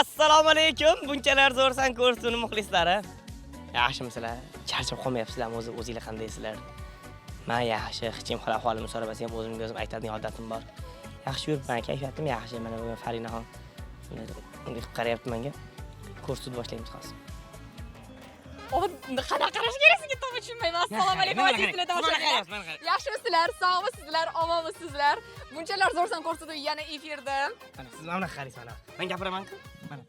Assalomu alaykum. Bunchalar zo'rsan ko'rsini muxlislari. Yaxshimisizlar? Charchab qolmayapsizlarmi o'zingizlar qandaysizlar? Men yaxshi, hech kim ahvolimni so'ramasa ham o'zimga o'zim aytadigan odatim bor. Yaxshi yuribman, kayfiyatim yaxshi. Mana bu Farinaxon unga qarayapti menga. Ko'rsatib boshlaymiz hozir. Qanaqa qarash kerak sizga to'g'ri tushunmayman. Assalomu alaykum azizlar. Yaxshimisizlar? Sog'misizlar? Omonmisizlar? Bunchalar zo'rsan ko'rsatuv yana efirda. Mana siz mana qaraysiz mana. Men gapiraman-ku. Mana.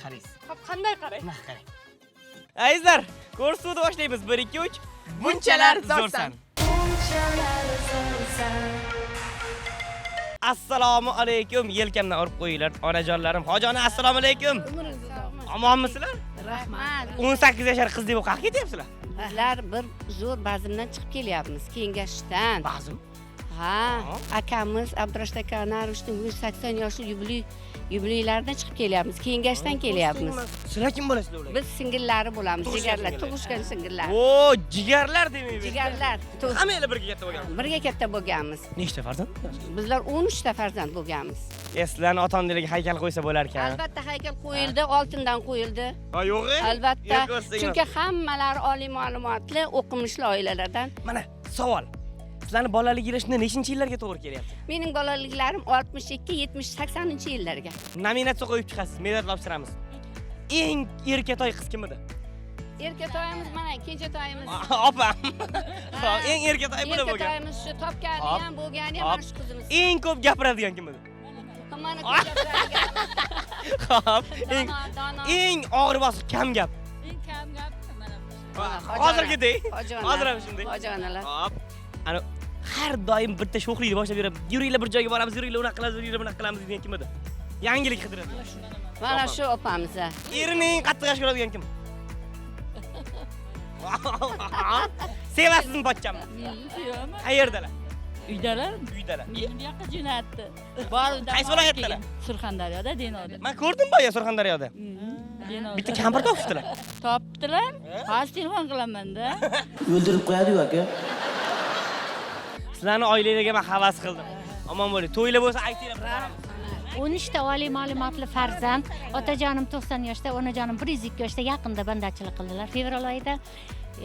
Qaraysiz. Hop, qanday qaray? Mana qarang. Azizlar, ko'rsatuvni boshlaymiz. 1 2 3. Bunchalar zo'rsan. Assalomu alaykum. Yelkamdan urib qo'yinglar. Onajonlarim, hojiona assalomu alaykum. Omonmisizlar? Rahmat. 18 yoshar qiz deb qayerga ketyapsizlar? Bizlar bir zo'r bazmdan chiqib kelyapmiz, kengashdan. Bazm? Ha, akamiz Abdurashid aka Narushning 180 yoshli yubileylaridan chiqib kelyapmiz, kengashdan kelyapmiz. Sizlar kim bo'lasizlar ular? Biz singillari bo'lamiz, jigarlar, tug'ishgan singillar. O, jigarlar demaysiz. Jigarlar. Hammanglar birga katta bo'lgansiz. Birga katta bo'lganmiz. Nechta farzand? Bizlar 13 ta farzand bo'lganmiz. Sizlarning ota-onanglarga haykal qo'ysa bo'lar ekan. Albatta haykal qo'yildi, oltindan qo'yildi. Ha, yo'q-e? Albatta. Chunki hammalari oliy ma'lumotli, o'qimishli oilalardan. Mana savol. Sizlarning bolaliginglar shunday nechinchi yillarga to'g'ri kelyapti? Mening bolaliklarim 62, 70, 80-yillarga. Nominatsiya qo'yib chiqasiz, medal topshiramiz. Eng erkatoy qiz kim edi? Erkatoyimiz mana, kenjatoyimiz. Opam. Xo'p, eng erkatoy bo'lib bo'lgan. Erkatoyimiz shu topgani ham, bo'lgani ham mana shu qizimiz. Eng ko'p gapiradigan kim edi? Mana ko'p gapiradigan. Xo'p, eng og'ir bosib kam gap. Eng kam gap mana bu. Hozirgidek. Hozir ham shunday. Hojonalar. Hop. Ana har doim bitta sho'xlikni boshlab yurib, yuringlar bir joyga boramiz, yuringlar unaqa qilamiz, yuringlar bunaqa qilamiz degan kim edi? Yangilik qidiradi. Mana shu opamiz. Erining qattiq yosh ko'radigan kim? Sevasizmi pochchamni? Sevaman. Qayerdalar? Uydalar. Uydalar. Meni bu yoqqa jo'natdi. Borida. Qaysi viloyatdalar? Surxondaryoda, Denoda. Men ko'rdim boya Surxondaryoda. Denoda. Bitta kampir topibdilar. Topdilar. Hozir telefon qilaman-da. O'ldirib qo'yadi-ku aka. Sizlarni oilangizga men havas qildim. Omon bo'ling. To'ylar bo'lsa aytinglar. 13 ta oliy ma'lumotli farzand, otajonim 90 yoshda, onajonim 102 yoshda yaqinda bandachilik qildilar fevral oyida.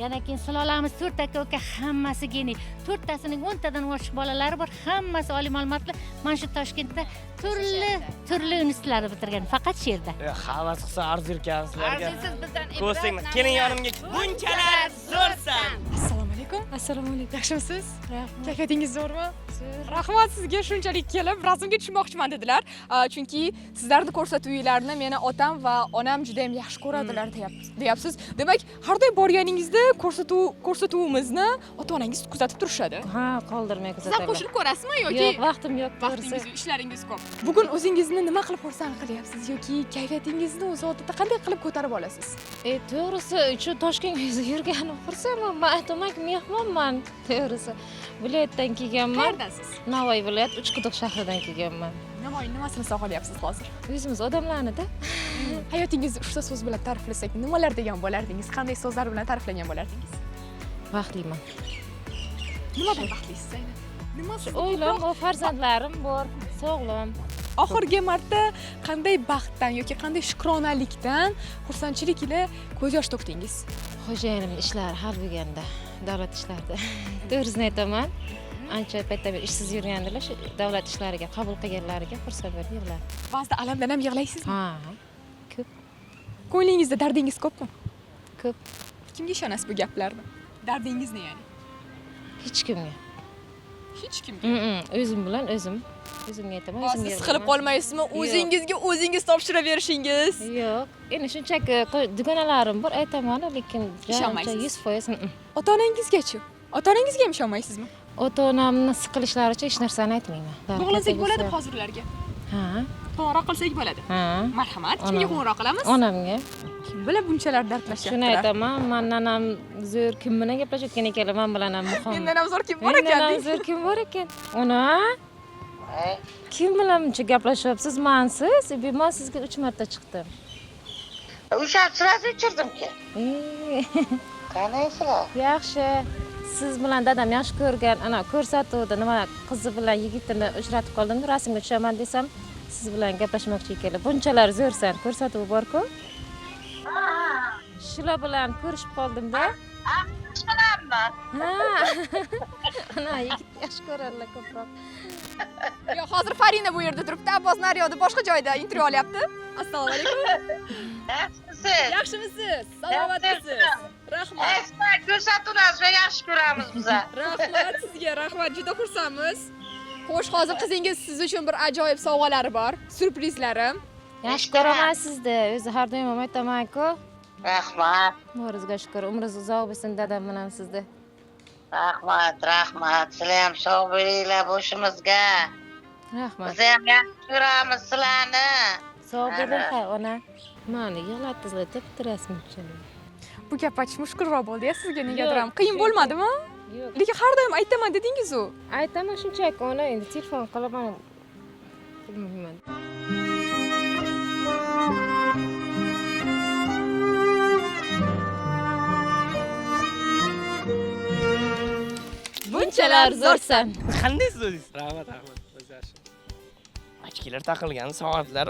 Yana keyin sulolamiz 4 aka uka hammasi geni, 4 tasining 10 tadan oshiq bolalari bor, hammasi oliy ma'lumotli. Mana shu Toshkentda turli institutlarni bitirgan, faqat she'rda. Havas qilsa arzir ekan sizlarga. Arzisiz bizdan Ko'rsanglar, keling yonimga. Bunchalar zo'rsan. Assalomu alaykum. Assalomu alaykum. Yaxshimisiz? Rahmat. Kayfiyatingiz zo'rmi? Rahmat sizga shunchalik kelib rasmga tushmoqchiman dedilar. Chunki sizlarni ko'rsatuvlarini meni otam va onam juda ham yaxshi ko'radilar deyapsiz. Demak, har doim borganingizda ko'rsatuvimizni ota-onangiz kuzatib turishadi. Ha, qoldirmay Siz ham kuzatadilar. qo'shilib ko'rasizmi yoki Yo'q, vaqtim yo'q. vaqtingiz, ishlaringiz ko'p? Bugun o'zingizni nima qilib xursand qilyapsiz yoki kayfiyatingizni o'z odatda qanday qilib ko'tarib olasiz? To'g'risi, shu Toshkentga yurganim xursandman. Men aytaman, mehmonman. To'g'risi, viloyatdan kelganman. Qayerdasiz? Navoiy viloyat Uchquduq shahridan kelganman. Navoiy nimasini sog'alyapsiz hozir? O'zimiz odamlarni-da. Hayotingizni uchta so'z bilan ta'riflasak, nimalar degan bo'lardingiz? Qanday so'zlar bilan ta'riflagan bo'lardingiz? Baxtliman. Nimadan baxtlisiz aynan? Nimasi? Oilam, farzandlarim bor, sog'lom. Oxirgi marta qanday baxtdan yoki qanday shukronalikdan, xursandchilik ila ko'z yosh to'kdingiz? Xo'jayinimning ishlari hal bo'lganda, davlat ishlarida. To'g'risini aytaman. Ancha paytda bir ishsiz yurgandilar, shu davlat ishlariga qabul qilganlariga xursand bo'lib yig'lardim. Ba'zida alamdan ham yig'laysizmi? Ha, ko'p. Ko'nglingizda dardingiz ko'pmi? Ko'p. Kimga ishonasiz bu gaplarni? Dardingizni ya'ni. Hech kimga. Hech kimga. O'zim bilan o'zimga aytaman, o'zimga. Siz qilib qolmaysizmi? O'zingizga o'zingiz topshiraverishingiz? Yo'q. Endi shunchaki dugonalarim bor, aytaman, lekin Ishonmaysiz. 100%. Ota-onangizga-chi? Ota-onangizga ham ishonmaysizmi? Ota-onamni siqilishlaricha hech narsani aytmayman. Bog'lasak bo'ladi hozirlarga. Ha. Qo'ng'iroq qilsak bo'ladi. Ha. Marhamat, kimga qo'ng'iroq qilamiz? Onamga. Kim bilan bunchalar dardlashyaptilar? Shuni aytaman, mendan ham zo'r kim bilan gaplashayotgan ekanlar, men bilan ham muhim. Mendan ham zo'r kim bor ekan? Mendan ham zo'r kim bor ekan? Ona? Kim bilan buncha gaplashyapsiz? Mensiz, men sizga 3 marta chiqdim. O'sha sirasi uchirdim-ki. Qanaysizlar? Yaxshi. Siz bilan dadam yaxshi ko'rgan, ana ko'rsatuvda nima qizi bilan yigitini uchratib qoldim, rasmga tushaman desam, siz bilan gaplashmoqchi ekanlar. Bunchalar zo'rsan, ko'rsatuv bor-ku. Shular bilan ko'rishib qoldim-da. Bilanmi? Ha. Ana, yigit yaxshi ko'radilar ko'proq. Yo'q, hozir Farina bu yerda turibdi, Abbos naryoqda boshqa joyda intervyu olyapti. Assalomu alaykum. Yaxshimisiz? Yaxshimisiz? Salomatmisiz? Rahmat. Sizlar ko'rsatuvlaringizni yaxshi ko'ramiz biz. Rahmat sizga, rahmat. Juda xursandmiz. Xo'sh, hozir qizingiz siz uchun bir ajoyib sovg'alari bor, syurprizlari. Yaxshi ko'raman sizni. O'zi har doim ham aytaman-ku. Rahmat. Mo'rizga shukr, umringiz uzoq bo'lsin dadam bilan sizni. Rahmat. Sizlar ham sog' bo'linglar boshimizga. Rahmat. Biz ham yaxshi ko'ramiz sizlarni. Sog' bo'ling, ha, ona. Mani yig'latdingizlar deb turasizmi? Bu gap aytish mushkulroq bo'ldi-ya sizga negadir ham. Qiyin bo'lmadimi? Yo'q. Lekin har doim aytaman dedingiz-ku. Aytaman shunchaki ona, endi telefon qilaman. Bilmayman. Bunchalar zo'rsan. Qandaysiz o'zingiz? Rahmat. O'zi yaxshi. Ochkilar taqilgan, soatlar.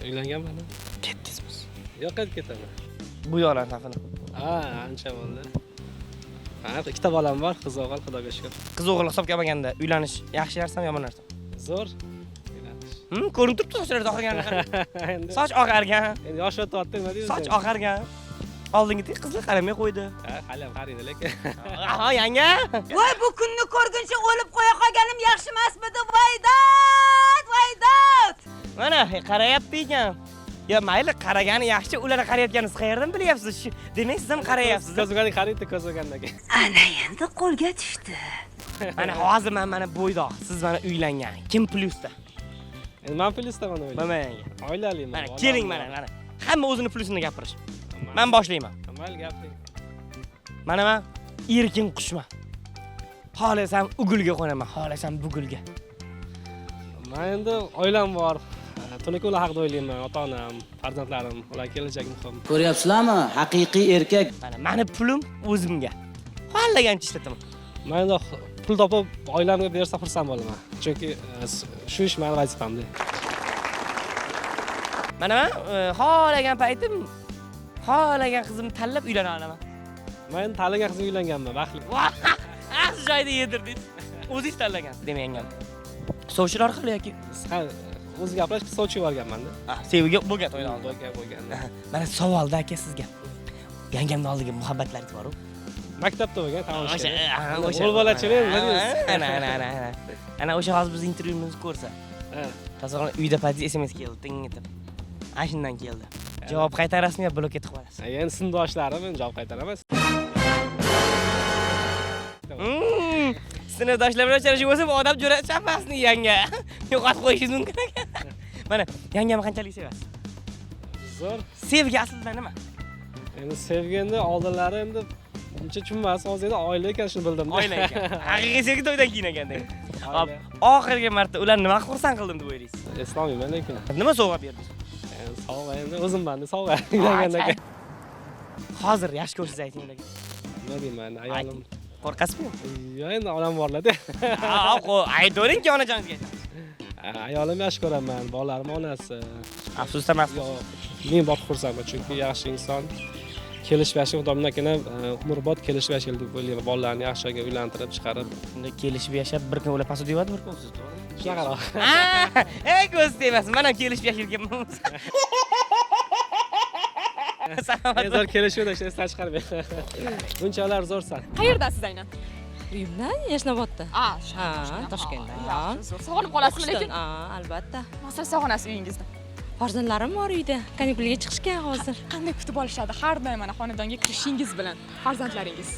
Uylanganman. Ketdingizmi? Yo'q, qaytib ketaman. Bu yoqlar taqini. Ha, ancha bo'ldi. Ha, ikkita bolam bor, qiz o'g'il, Xudoga shukr. Qiz o'g'il hisobga olganda uylanish yaxshi narsami, yomon narsami? Zo'r. Uylanish. Ko'rinib turibdi sochlari oqargan. Endi Soch oqargan, yosh o'tyapti, nima deysiz? soch oqargan. Oldingidek qizlar qaramay qo'ydi. Ha, hali ham qaraydi lekin. Aha, yanga. Voy, bu kunni ko'rguncha o'lib qo'ya qolganim yaxshi emasmidi? Voydat! Mana qarayapti ekan. Ya mayli, qaragani yaxshi, ular qarayotganini qayerdan bilyapsiz? Demak, siz ham qarayapsiz. Ko'zgani qaraydi, ko'zgandagi. Ana endi qo'lga tushdi. Mana hozir mana bo'ydoq, siz mana uylangan. Kim plyusda? Endi men plyusdaman o'ylayman. Mana yanga. Oilaliman. Mana keling mana. Hamma o'zini plyusini gapirish. Men boshlayman. Mayli gapiring. Mana men erkin qushman. Xohlasam ugulga qo'naman, xohlasam bugulga. Men endi oilam bor. Tuni kunlar haqida o'ylayman. Ota-onam, farzandlarim, ular kelajak muhim. Ko'ryapsizlarmi? Haqiqiy erkak. Mana meni pulim o'zimga. Xohlagancha ishlataman. Men endi pul topib oilamga bersa xursand bo'laman. Chunki shu ish mening vazifamda. Mana men xohlagan paytim xohlagan qizimni tanlab uylana olaman. Men tanlagan qizga uylanganman, baxtli. Yaxshi joyda yedirdingiz. O'zingiz tanlagansiz demayman. Sovchilar orqali yoki o'zi gaplashib sovchi yuborganman-da. Sevgi bo'lgan to'ydan oldin. Bo'lgan. Mana savolda aka sizga. Yangamni oldiga muhabbatlaringiz bor-ku? Maktabda bo'lgan, tamomlash. O'sha O'g'il-bolachilik, nima deysiz? Ana o'sha hozir biz intervyuimizni ko'rsa. Tasavvur uyda payt SMS keldi, ting etib. Ana shundan keldi. Javob qaytarasizmi yo blok etib qo'yasiz? Endi sinfdoshlarim javob qaytaraman. Sinfdoshlar bilan uchrashuv bo'lsa, bu odam jo'ra chapmasni yanga. Yo'qotib qo'yishingiz mumkin ekan. Mana, yangamni qanchalik sevasiz? Zo'r. Sevgi aslida nima? Endi sevganda oldinlari endi uncha tushunmas, hozir endi oila ekanini bildim. Oila ekan. Haqiqiy sevgi to'ydan keyin ekanda. Hop, oxirgi marta ular nima xursand qildim deb o'ylaysiz? Eslolmayman lekin. Nima sovg'a berdingiz? Sovg'a endi o'zimman, sovg'a degandaga. Hozir yaxshi ko'rsangiz ayting ularga. Nima deyman, ayolim. Qo'rqasizmi? Yo'q, endi onam borlar-da. Aytavering-ki onajoningizga. Ayolim yaxshi ko'raman, bolalarim onasi. Afsusda emas. Yo'q, men bor xursandman, chunki yaxshi inson kelishib yashab, xudominakina umrbod kelishib yashaydi deb o'ylayman. Bolalarni yaxshi joyga uylantirib, chiqarib. Unda kelishib yashab, bir kun ular pasada yuvadi, bir kun siz, to'g'rimi? Shunaqaroq. Ey ko'z tegmasin, men ham kelishib yashayotganman. Zo'r kelishuvda ishdan chiqarmay. Bunchalar zo'rsan. Qayerdasiz aynan? Uyimdan Yashnobodda. Ha, Toshkentda. Sog'inib qolasizmi lekin? Albatta. Nasıl sog'inasiz uyingizda? Farzandlarim bor uyda. Kanikuliga chiqishgan hozir. Qanday kutib olishadi har doim mana xonadonga kirishingiz bilan farzandlaringiz?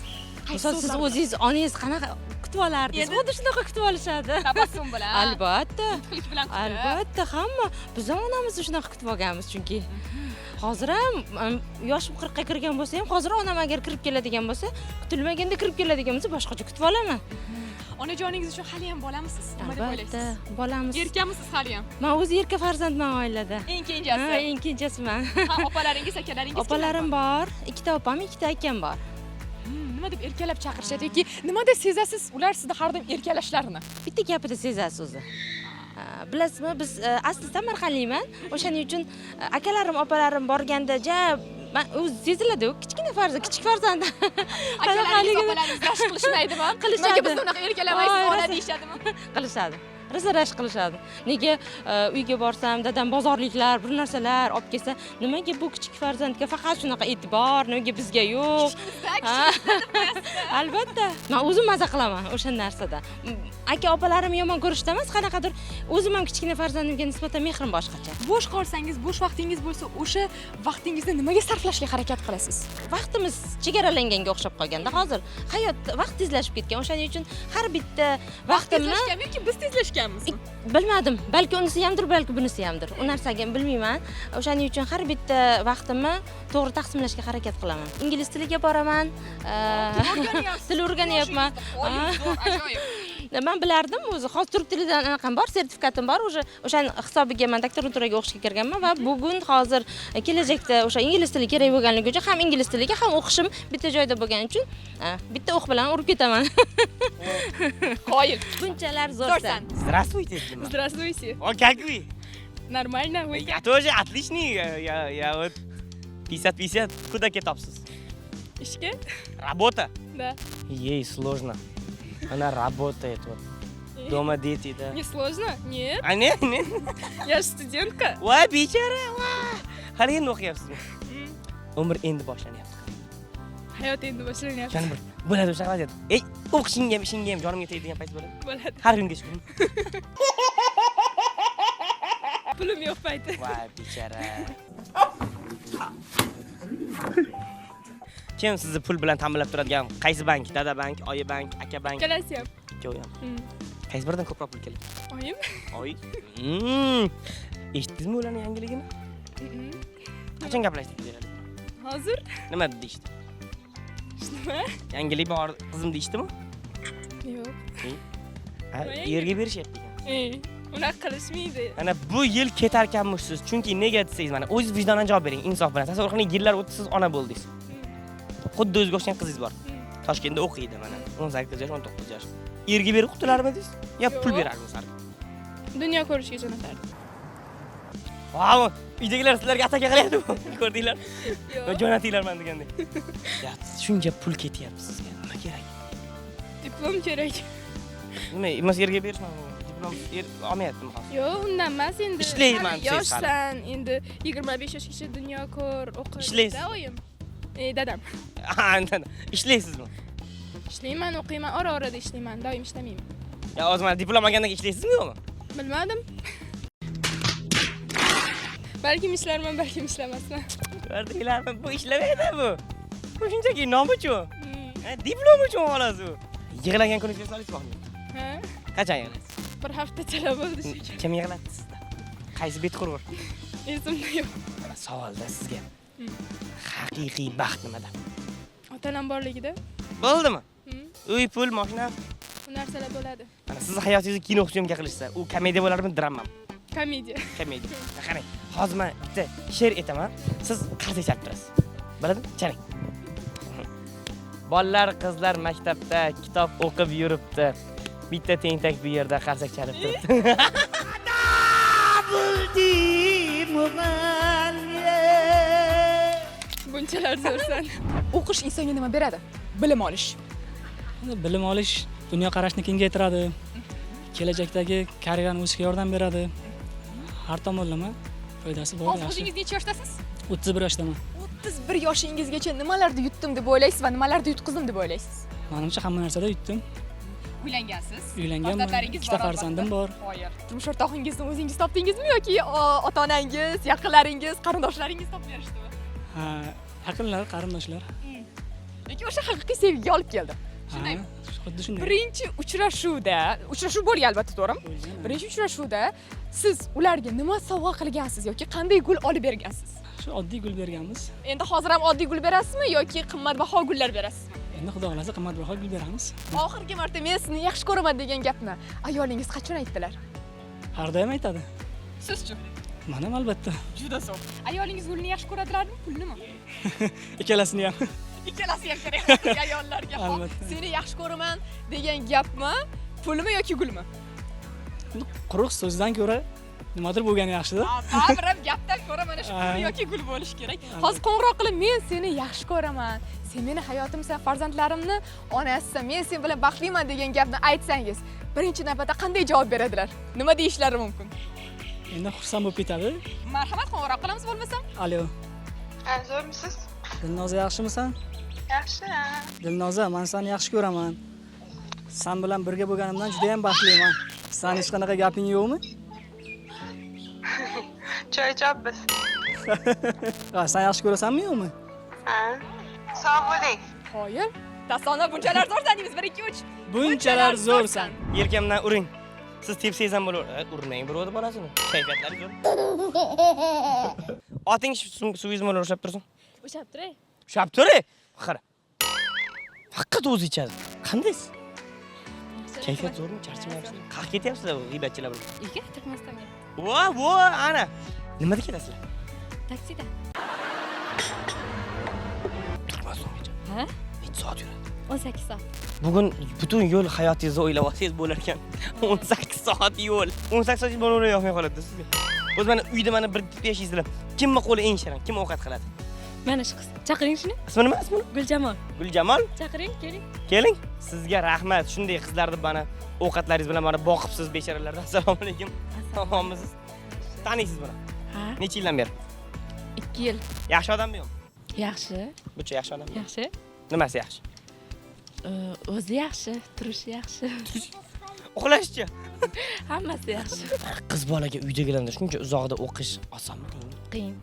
Misol siz o'zingiz onangiz qanaqa kutib olardingiz? Xuddi shunaqa kutib olishadi. Tabassum bilan. Albatta. Kuchlik bilan kutib. Albatta, hamma biz ham onamizni shunaqa kutib olganmiz chunki. Hozir ham yoshim 40 ga kirgan bo'lsa ham, hozir onam agar kirib keladigan bo'lsa, kutilmaganda kirib keladigan bo'lsa, boshqacha kutib olaman. Onajoningiz uchun hali ham bolamisiz? Nima deb Albatta, o'ylaysiz? bolamiz. Erkamisiz hali ham? Men o'zi erka farzandman oilada. Eng kenjasi. Ha, eng kenjasiman. Ha, opalaringiz, akalaringiz Opalarim bor, ikkita opam, ikkita akam bor. nima deb erkalab chaqirishadi yoki nimada sezasiz ular sizda har doim erkalashlarini? Bitta gapida sezasiz o'zi. Bilasizmi, biz asli Samarqandlikman. O'shaning uchun akalarim, opalarim borganda men o'zi seziladi-ku, kichkina farzand, kichik farzand. Akalaringiz, opalaringiz rashk qilishmaydimi? Qilishadi. Nega biz unaqa erkalamaysiz, ona deyishadimi? Qilishadi. Rosa rashk qilishadi. Nega uyga borsam, dadam bozorliklar, bir narsalar olib kelsa, nimaga bu kichik farzandga faqat shunaqa e'tibor, nimaga bizga yo'q? Albatta. Men o'zim maza qilaman o'sha narsada. Aka opalarim yomon ko'rishda emas, qanaqadir o'zim ham kichkina farzandimga nisbatan mehrim boshqacha. Bo'sh qolsangiz, bo'sh vaqtingiz bo'lsa, o'sha vaqtingizni nimaga sarflashga harakat qilasiz? Vaqtimiz chegaralanganga o'xshab qolganda hozir hayot vaqt tezlashib ketgan. O'shaning uchun har bitta vaqtimni yoki biz tezlashganmiz. Bilmadim, balki unisi hamdir, balki bunisi hamdir. U narsaga bilmayman. O'shaning uchun har bitta vaqtimni to'g'ri taqsimlashga harakat qilaman. Ingliz tiliga boraman, til o'rganyapman. Men bilardim o'zi, hozir turk tilidan anaqam bor, sertifikatim bor, o'sha hisobiga men doktoranturaga o'qishga kirganman va bugun hozir kelajakda o'sha ingliz tili kerak bo'lganligi uchun ham ingliz tiliga ham o'qishim bitta joyda bo'lgani uchun bitta o'q bilan urib ketaman. Qoyil. Bunchalar zo'rsan. Здравствуйте. Здравствуйте. О, как вы? Нормально, вы Я тоже отличный. Я вот 50-50. Куда кетапсыз? Ishga? Работа? Да. Ей сложно. Она работает вот. Дома дети, да. Не сложно? Нет. А не? Я же студентка. Voy bechora, voy. Hali endi o'qiyapsizmi? Umr endi boshlanyapti. Hayot endi boshlanyapti. Yana bir bo'ladi o'sha vaziyat. Ey, o'qishingga ham ishingga ham jonimga tegadigan payt bo'ladi. Bo'ladi. Har kunga shukur. Pulim yo'q payti. Voy bechora. Kim sizni pul bilan ta'minlab turadigan? Qaysi bank? Dada bank, oyi bank, aka bank? Ikkalasi ham. Ikkovi ham. Qaysi biridan ko'proq pul keladi? Oyim? Oy. Eshitdingizmi ularning yangiligini? Qachon gaplashdik deydi? Hozir? Nima deyishdi? Nima? Yangilik bor, qizim deyshdimi? Yo'q. Yerga berishyapti ekan. Unaqa qilishmaydi. Ana bu yil ketarkanmisiz. Chunki nega desangiz, mana o'zingiz vijdonan javob bering, insof bilan. Tasavvur qiling, yillar o'tdi, siz ona bo'ldingiz. Xuddi o'zingizga o'xshagan qizingiz bor. Toshkentda o'qiydi mana. 18 yosh, 19 yosh. Erga berib qutilarmidingiz? Yo pul berardingiz har? Dunyo ko'rishga jo'natardim. Vau, uydagilar sizlarga ataka qilyapti-ku. Ko'rdinglar? Yo'q. Jo'natinglar men degandek. Ya, shuncha pul ketyapti sizga. Nima kerak? Diplom kerak. Nima, emas yerga berishman. Diplom olmayaptimi hozir? Yo'q, undan emas endi. Ishlayman, yoshsan, endi 25 yoshgacha dunyo ko'r, o'qi. Ishlaysiz? Oyim. Dadam. Ishlaysizmi? Ishlayman, o'qiyman, ora-orada ishlayman, doim ishlamayman. Ya, o'zi mana diplom olgandan keyin ishlaysizmi yo'qmi? Bilmadim. Balkim ishlarman, balkim ishlamasman. Ko'rdinglarmi? Bu ishlamaydi bu. Bu shunchaki nom uchun. Diplom uchun xolos u. Yig'lagan kuningiz eslaysizmi? Ha? Qachon yig'laysiz? Bir haftachalar bo'ldi shu. Kim yig'latdi sizda? Qaysi betqurur? Esimda yo'q. Savolda sizga. Haqiqiy baxt nimada? Otanam borligida. Bo'ldimi? Uy, pul, mashina. Bu narsalar bo'ladi. Mana siz hayotingizni kino hujumga qilishsa, u komediya bo'ladimi, dramami? Komediya. Komediya. Qarang, hozir men bitta she'r aytaman, siz qarsak chalib turasiz. Biladimi? Chaling. Bolalar, qizlar maktabda kitob o'qib yuribdi. Bitta tentak bu yerda qarsak chalib turibdi. Bunchalar zo'rsan. O'qish insonga nima beradi? Bilim olish. Bilim olish dunyoqarashni kengaytiradi. Kelajakdagi karyerani o'sishga yordam beradi. Har tomonlama foydasi bor. Hozir o'zingiz necha yoshdasiz? 31 yoshdaman. 31 yoshingizgacha nimalarni yutdim deb o'ylaysiz va nimalarni yutqizdim deb o'ylaysiz? Menimcha hamma narsada yutdim. Uylangansiz? Uylanganman. Ikkita farzandim bor. Hayır. Turmush o'rtog'ingizni o'zingiz topdingizmi yoki ota-onangiz, yaqinlaringiz, qarindoshlaringiz topib berishdimi? Ha, yaqinlar, qarindoshlar. Lekin o'sha haqiqiy sevgiga olib keldi. Shundaymi? Xuddi shunday. Birinchi uchrashuv bo'lgan albatta, to'g'rimi? Birinchi uchrashuvda siz ularga nima sovg'a qilgansiz yoki qanday gul olib bergansiz? Shu oddiy gul berganmiz. Endi hozir ham oddiy gul berasizmi yoki qimmatbaho gullar berasizmi? Endi xudo xolasa qimmatbaho gul beramiz. Oxirgi marta men sizni yaxshi ko'raman degan gapni ayolingiz qachon aytdilar? Har doim aytadi. Sizchi? Men ham albatta. Juda so'p. Ayolingiz gulni yaxshi ko'radilarmi, pulnimi? Ikkalasini ham. Ikkalasi ham kerak ayollarga. Hop, Albatta. seni yaxshi ko'raman degan gapmi? Pulmi yoki gulmi? Quruq so'zdan ko'ra nimadir bo'lgani yaxshida. Baribir ham gapdan ko'ra mana shu pul yoki gul bo'lishi kerak. Hozir qo'ng'iroq qilib, men seni yaxshi ko'raman. Sen meni hayotimsan, farzandlarimni onasisan, men sen bilan baxtliman degan gapni aytsangiz, birinchi navbatda qanday javob beradilar? Nima deyishlari mumkin? Endi xursand bo'lib ketadi. Marhamat, qo'ng'iroq qilamiz bo'lmasam. Alo. Zo'rmisiz? Dilnoza yaxshimisan? Yaxshi. Dilnoza, men seni yaxshi ko'raman. Sen bilan birga bo'lganimdan juda ham baxtliman. Sen hech qanaqa gaping yo'qmi? Choy ichamiz. Ha, sen yaxshi ko'rasanmi yo'qmi? Ha. Sog' bo'ling. Qoyil. Tasonna bunchalar zo'rsan deymiz. 1 2 3. Bunchalar zo'rsan. Yelkamdan uring. Siz tepsangiz ham bo'laveradi. Urmang birovni bolasini. Kayfiyatlari ko'r. Oting suvingiz bilan ushlab tursin. Ushlab turay. Ushlab turay. Qara. Faqat o'zi ichadi. Qandaysiz? Kayfiyat zo'rmi? Charchamayapsizlar? Qayerga ketyapsizlar g'iybatchilar bilan? Uyga Turkmanistonga. Vo, ana. Nimada ketasizlar? Taksida. Turkmanistongacha. Ha? Necha soat yuradi? 18 soat. Bugun butun yo'l hayotingizni o'ylab olsangiz bo'lar ekan. 18 soat yo'l. 18 soat bo'laverib yo'qmay qoladi sizga. O'zi mana uyda mana bir deb yashaysizlar. Kimning qo'li eng shirin? Kim ovqat qiladi? Mana shu qiz. Chaqiring shuni. Ismi nima? Ismi? Guljamol. Guljamol? Chaqiring, keling. Keling. Sizga rahmat. Shunday qizlarni mana ovqatlaringiz bilan mana boqibsiz becharalardan. Assalomu alaykum. Omonmisiz? Taniysiz buni? Ha. Necha yildan beri? 2 yil. Yaxshi odammi yo'qmi? Yaxshi. Buncha yaxshi odam. Yaxshi. Nimasi yaxshi? O'zi yaxshi, turishi yaxshi. Uxlashchi. Hammasi yaxshi. Qiz bolaga uydagilardan shuncha uzoqda o'qish osonmi? Qiyin.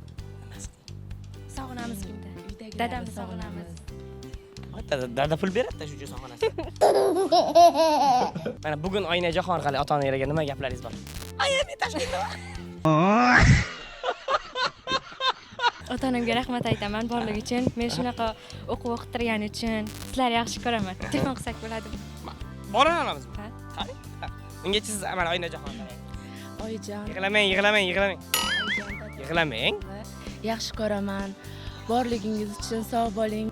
Sog'inamiz bunda. Uydagilarni dadamni sog'inamiz. Dada pul beradi-da shu jo'xonasi. Mana bugun Oynajon qalay ota-onalarga nima gaplaringiz bor? Ayam tashkilda. Ota-onamga rahmat aytaman borligi uchun. Men shunaqa o'qib o'qitirgani uchun sizlarni yaxshi ko'raman. Telefon qilsak bo'ladimi? Bora olamizmi? Ha. Qani? Ungacha siz mana Oynajon. Oyijon. Yig'lamang. Yig'lamang. Yaxshi ko'raman. Borligingiz uchun sog' bo'ling.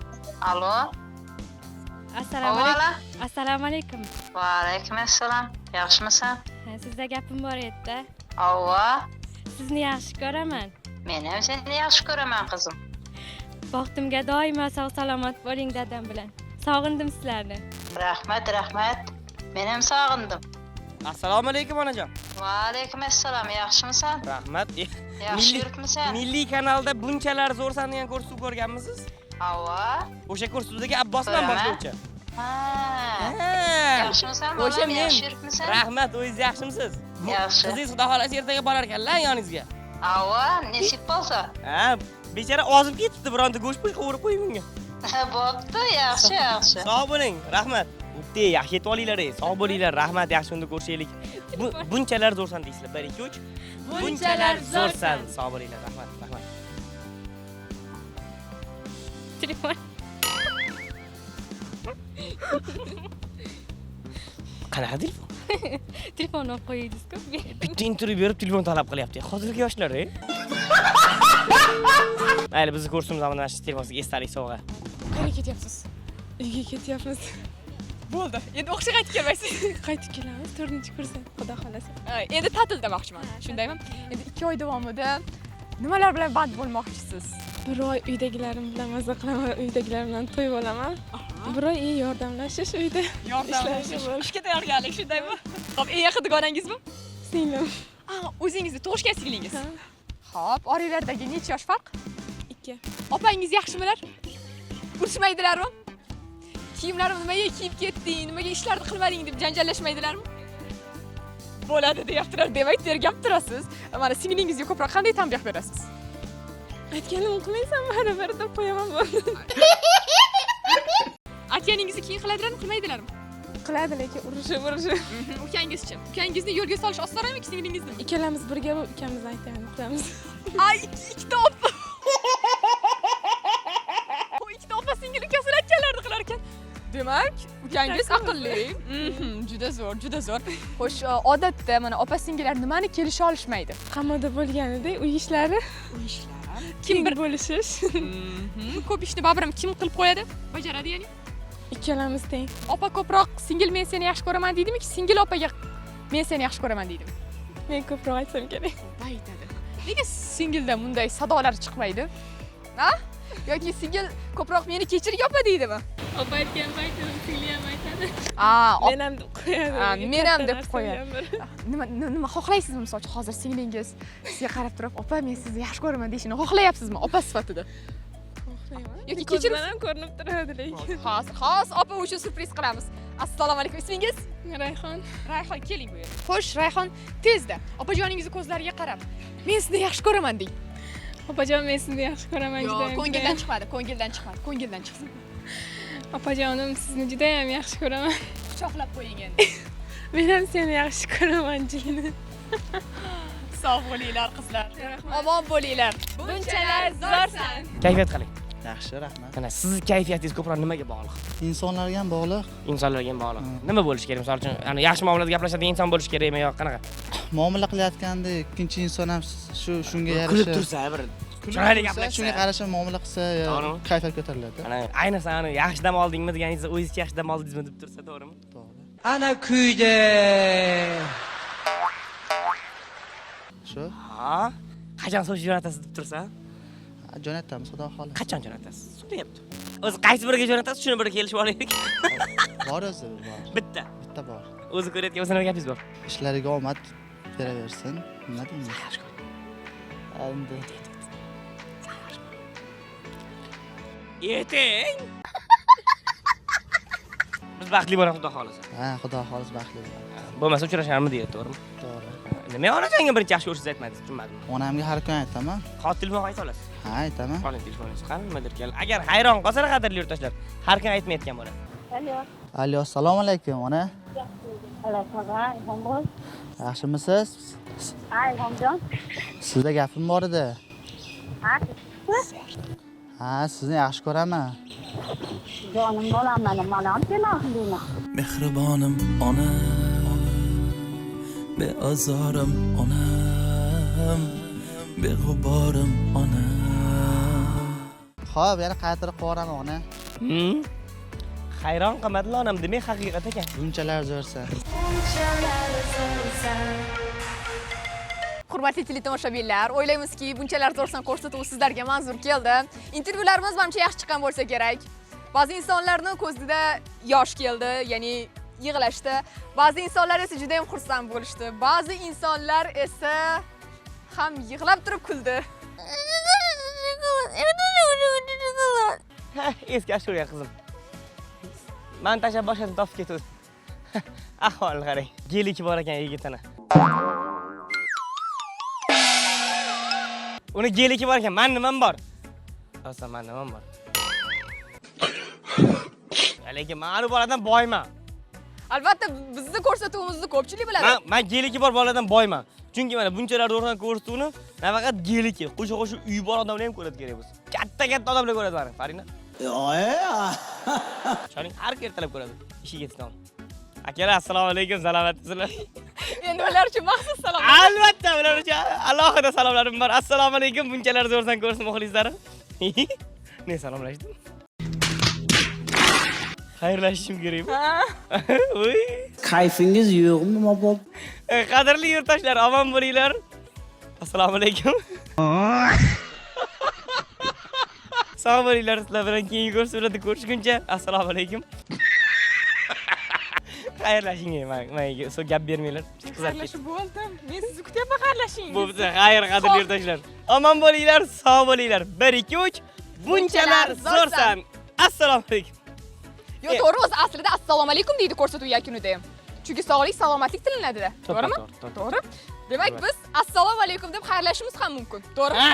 Alo. Assalomu alaykum. Assalomu alaykum. Va alaykum assalom. Yaxshimisan? Sizda gapim bor edi-da. Avva. Sizni yaxshi ko'raman. Men ham seni yaxshi ko'raman qizim. Baxtimga doimo sog' salomat bo'ling dadam bilan. Sog'indim sizlarni. Rahmat. Men ham sog'indim. Assalomu alaykum onajon. Va alaykum assalom. Yaxshimisan? Rahmat. Yaxshi yuribmisan? Milliy kanalda bunchalar zo'rsan degan ko'rsatuv ko'rganmisiz? Avva. O'sha ko'rsatuvdagi Abbosdan boshlovchi. Ha. Yaxshimisan? O'sha men. Yaxshi yuribmisan? Rahmat, o'zingiz yaxshimisiz? Yaxshi. Qizingiz xudo xolasa ertaga borar ekanlar yoningizga. Avva, nasib bo'lsa. Ha, bechara ozib ketibdi, bironta go'sht qovurib qo'ying bunga. Bo'pti, yaxshi. Sog' bo'ling, rahmat. Bitta yaxshi yetib olinglar, sog' bo'linglar, rahmat, yaxshi kunda ko'rishaylik. Bunchalar zo'rsan deysizlar. 1 2 3. Bunchalar zo'rsan, sog' bo'linglar, rahmat. Telefon. Qanaqa telefon? Telefonni olib qo'yingizku. Bitta intervyu berib telefon talab qilyapti. Hozirgi yoshlar, Mayli, bizni ko'rsatuvimiz mana shu telefonga esdalik sovg'a. Qayerga ketyapsiz? Uyga ketyapmiz. Bo'ldi. Endi o'qishga qaytib kelmaysiz. Qaytib kelamiz 4-kursda, xudo xolasa. Endi ta'til demoqchiman. Shundaymi? Endi 2 oy davomida nimalar bilan band bo'lmoqchisiz? 1 oy uydagilarim bilan maza qilaman, uydagilarim bilan to'y bo'laman. 1 oy yordamlashish uyda. Yordamlashish. Ishga tayyorgarlik shundaymi? Xo'p, eng yaqin dugonangizmi? Singlim. O'zingizni tug'ishgan singlingiz. Xo'p, oranglardagi necha yosh farq? 2. Opangiz yaxshimilar? Urishmaydilarmi? Kiyimlarimni nimaga kiyib ketding, nimaga ishlarni qilmading deb janjallashmaydilarmi? Bo'ladi deyaptilar, demak tergab turasiz. Mana singlingizga ko'proq qanday tanbeh berasiz? Aytganim qilmaysan, baribir deb qo'yaman bo'ldi. Aytganingizni keyin qiladilarmi, qilmaydilarmi? Qiladi, lekin urishib. Ukangizchi. Ukangizni yo'lga solish osonmi singlingizni? Ikkalamiz birga ukamiz aytganini qilamiz. Ay, ikkita opa. O ikkita opa singil ukasini aytganlarini qilar ekan. Demak, ukangiz aqlli. Juda zo'r. Xo'sh, odatda mana opa singillar nimani kelisha olishmaydi? Qamoqda bo'lganida uy ishlari. Kim bir bo'lishish. ko'p ishni baribir kim qilib qo'yadi? Bajaradi ya'ni. Ikkalamiz teng. Opa ko'proq singil men seni yaxshi ko'raman deydimi, singil opaga men seni yaxshi ko'raman deydimi? Men ko'proq aytsam kerak. Opa aytadi. Nega singilda bunday sadolar chiqmaydi? Ha? Yoki singil ko'proq meni kechir yopa deydimi? Opa aytgan paytda singli ham aytadi. Men ham deb qo'yadi. Men ham deb qo'yadi. Nima xohlaysizmi misol uchun hozir singlingiz sizga qarab turib, "Opa, men sizni yaxshi ko'raman" deyishini xohlayapsizmi opa sifatida? Xohlayman. Yoki Ko'zdan ham ko'rinib turadi lekin. Hozir opa uchun surpriz qilamiz. Assalomu alaykum. Ismingiz? Rayhon. Rayhon, keling bu yerga. Xo'sh, Rayhon, tezda opajoningizni ko'zlariga qarab, "Men sizni yaxshi ko'raman" deng. Opajon, men sizni yaxshi ko'raman juda. Yo'q, ko'ngildan chiqmadi, ko'ngildan chiqmadi, ko'ngildan chiqsin. Opajonim, sizni juda ham yaxshi ko'raman. Quchoqlab qo'ying endi. Men ham seni yaxshi ko'raman, jinim. Sog' bo'linglar qizlar. Omon bo'linglar. Bunchalar zo'rsan. Kayfiyat qiling. Yaxshi, rahmat. Mana sizni kayfiyatingiz ko'proq nimaga bog'liq? Insonlarga ham bog'liq. Insonlarga ham bog'liq. Nima bo'lish kerak? Misol uchun, ana yaxshi muomalada gaplashadigan inson bo'lish kerakmi yo qanaqa? Muomala qilayotganda ikkinchi inson ham shunga yarasha kulib tursa, bir chiroyli gaplashsa, shunga qarasha muomala qilsa, kayfiyat ko'tariladi. Ana ayniqsa ana yaxshi dam oldingmi deganingizda o'zingizcha yaxshi dam oldingizmi deb tursa, to'g'rimi? To'g'ri. Ana kuydi. Shu? Ha? Qachon so'z jo'natasiz deb tursa? Jo'natamiz, xudo xohlasa. Qachon jo'natasiz? So'rayapti. O'zi qaysi biriga jo'natasiz, shuni bir kelishib olaylik. Bor o'zi, bor. Bitta. Bitta bor. O'zi ko'rayotgan o'zini gapingiz bor. Ishlariga omad beraversin. Nima deymiz? Endi Yeting. Biz baxtli bo'lamiz, xudo xolasa. ha, xudo xohlasa baxtli bo'lamiz. Bo'lmasa uchrasharmiz deydi, to'g'rimi? To'g'ri. Nima onajonga birinchi yaxshi ko'rishingizni aytmadingiz, tushunmadim. Onamga har kun aytaman. Hozir telefon qayta olasiz. Ha, aytaman. Qoling telefoningiz. Qani nimadir kel. Agar hayron qolsalar, qadrli yurtdoshlar, har kun aytmayotgan bo'ladi. Alo, assalomu alaykum, ona. Yaxshimisiz? Ilhomjon. Sizda gapim bor edi. Ha, sizni yaxshi ko'raman. jonim bolam menim, manam kelayman. Mehribonim ona, beazorim onam, beg'uborim ona. Xo'p, yana qaytarib qo'raman, ona. Hayron qilmadinglar onam, demak haqiqat ekan. Bunchalar zo'rsan. Hurmatli teletomoshabinlar, o'ylaymizki, bunchalar zo'rsan ko'rsatuv sizlarga manzur keldi. Intervyularimiz menimcha yaxshi chiqqan bo'lsa kerak. Ba'zi insonlarning ko'zida yosh keldi, ya'ni yig'lashdi. Ba'zi insonlar esa juda ham xursand bo'lishdi. Ba'zi insonlar esa ham yig'lab turib kuldi. Eski ashura qizim. Men tashlab boshini topib ketdi. Ahvolni qarang. Geliki bor ekan yigitini. Uni geliki bor ekan, men nimam bor? Aslida men nimam bor? Lekin men bu boladan boyman. Albatta, bizni ko'rsatuvimizni ko'pchilik biladi. Men geliki bor boladan boyman. Chunki mana bunchalar ro'rdan ko'rsatuvni nafaqat geliki, qo'sha-qo'sha uy bor odamlar ham ko'radi kerak bo'lsa. Katta-katta odamlar ko'radi mana, qaranglar. Shoning har kun ertalab ko'radi. Ishiga ketgan. Akalar, assalomu alaykum, salomatsizlar. Endi ular uchun maxsus salom. Albatta, ular uchun alohida salomlarim bor. Assalomu alaykum, bunchalar zo'rsan ko'rsin muxlislarim. Ne salomlashdim? Xayrlashishim kerakmi? Voy. Kayfingiz yo'qmi, mobob? Qadrli yurtdoshlar, omon bo'linglar. Assalomu alaykum. Sog' bo'linglar, sizlar bilan keyingi ko'rsatuvlarda ko'rishguncha. Assalomu alaykum. Xayrlashing, menga so gap bermanglar. Xayrlashib bo'ldim. Men sizni kutyapman, xayrlashing. Bo'pti, xayr qadrli yurtdoshlar. Omon bo'linglar, sog' bo'linglar. 1 2 3 bunchalar zo'rsan. Assalomu alaykum. Yo'q, to'g'ri, o'zi aslida assalomu alaykum deydi ko'rsatuv yakunida ham. Chunki sog'lik, salomatlik tilinadi-da. To'g'rimi? To'g'ri. Demak, biz assalomu alaykum deb xayrlashishimiz ham mumkin. To'g'ri?